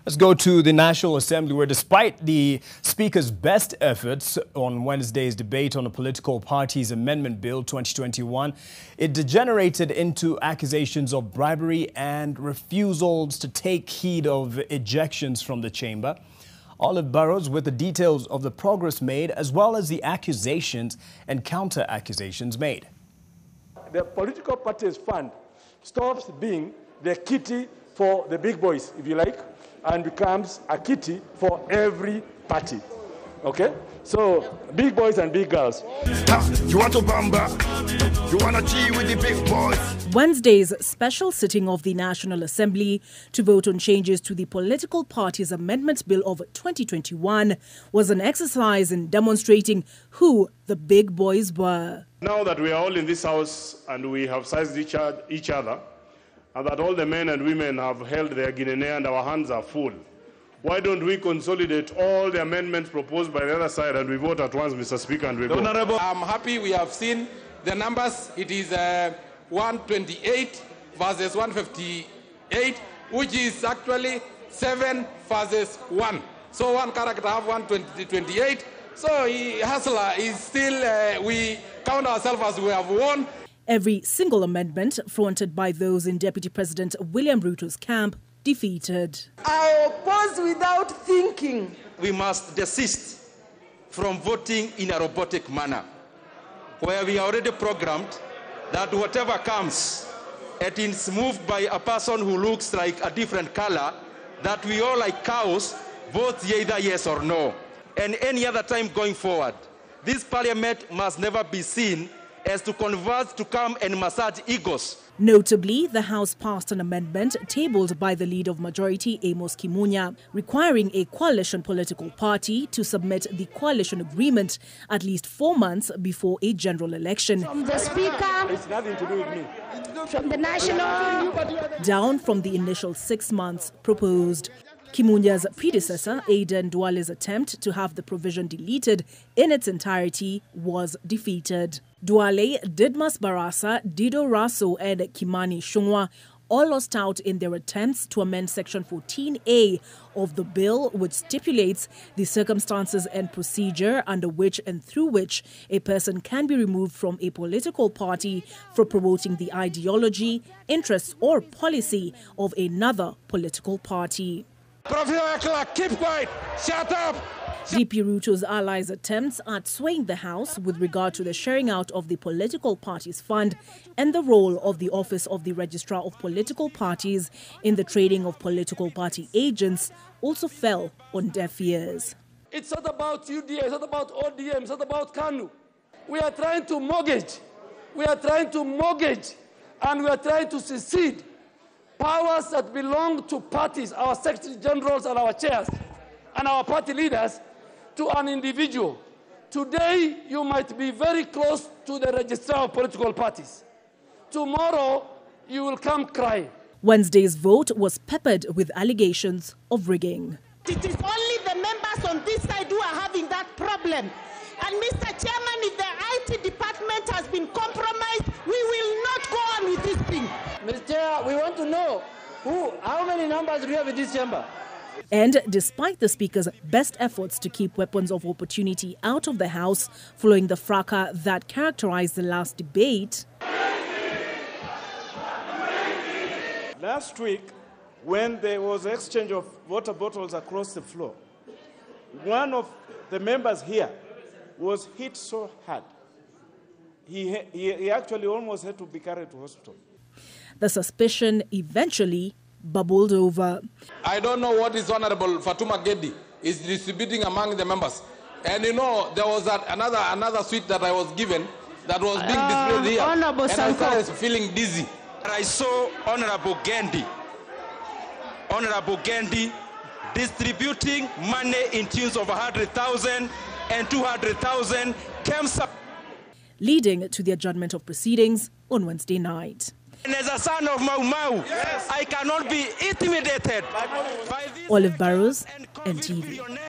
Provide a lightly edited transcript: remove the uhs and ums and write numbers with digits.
Let's go to the National Assembly, where despite the Speaker's best efforts on Wednesday's debate on the Political Parties Amendment Bill 2021, it degenerated into accusations of bribery and refusals to take heed of ejections from the chamber. Olive Burrows with the details of the progress made, as well as the accusations and counter-accusations made. The political parties fund stops being the kitty for the big boys, if you like, and becomes a kitty for every party. Okay? So, big boys and big girls. You want to bamba? You want to cheat with the big boys? Wednesday's special sitting of the National Assembly to vote on changes to the Political Parties Amendment Bill of 2021 was an exercise in demonstrating who the big boys were. Now that we are all in this house and we have sized each other, and that all the men and women have held their guinea and our hands are full, why don't we consolidate all the amendments proposed by the other side and we vote at once, Mr. Speaker, and we go. Honorable, I'm happy we have seen the numbers. It is 128 versus 158, which is actually 7 versus 1. So one character have 128. So Hustler is still, we count ourselves as we have won. Every single amendment fronted by those in Deputy President William Ruto's camp defeated. I oppose without thinking. We must desist from voting in a robotic manner, where we are already programmed that whatever comes, it is moved by a person who looks like a different color, that we all like cows, vote either yes or no. And any other time going forward, this parliament must never be seen as to convert to come and massage egos. Notably, the House passed an amendment tabled by the Leader of Majority, Amos Kimani, requiring a coalition political party to submit the coalition agreement at least 4 months before a general election. From the Speaker, It's nothing to do with me. from the National, down from the initial 6 months proposed. Kimani's predecessor, Aiden Duale's attempt to have the provision deleted in its entirety was defeated. Duale, Didmus Barasa, Dido, Rasso and Kimani Ichung'wa all lost out in their attempts to amend Section 14A of the bill, which stipulates the circumstances and procedure under which and through which a person can be removed from a political party for promoting the ideology, interests or policy of another political party. Professor Clark, keep quiet. Shut up. DP Ruto's allies' attempts at swaying the House with regard to the sharing out of the political parties fund and the role of the Office of the Registrar of Political Parties in the trading of political party agents also fell on deaf ears. It's not about UDA, it's not about ODM, it's not about KANU. We are trying to mortgage. We are trying to mortgage and we are trying to secede powers that belong to parties, our secretary generals and our chairs and our party leaders, to an individual. Today, you might be very close to the registrar of political parties. Tomorrow, you will come crying. Wednesday's vote was peppered with allegations of rigging. it is only the members on this side who are having that problem. And Mr. Chairman, if the IT department has been compromised, we will not go on with this thing. Mr. Chair, we want to know how many numbers do we have in this chamber? And despite the Speaker's best efforts to keep weapons of opportunity out of the House following the fracas that characterized the last debate, Last week, when there was exchange of water bottles across the floor, one of the members here was hit so hard, he actually almost had to be carried to hospital. the suspicion eventually bubbled over. I don't know what is Honorable Fatuma Gedi is distributing among the members. And you know, there was another sweet that I was given that was being displayed here. Honorable and I started feeling dizzy. I saw Honorable Gendi distributing money in tunes of 100,000 and 200,000, leading to the adjournment of proceedings on Wednesday night. And as a son of Mau Mau, yes, I cannot be intimidated by this. Olive Burrows, NTV.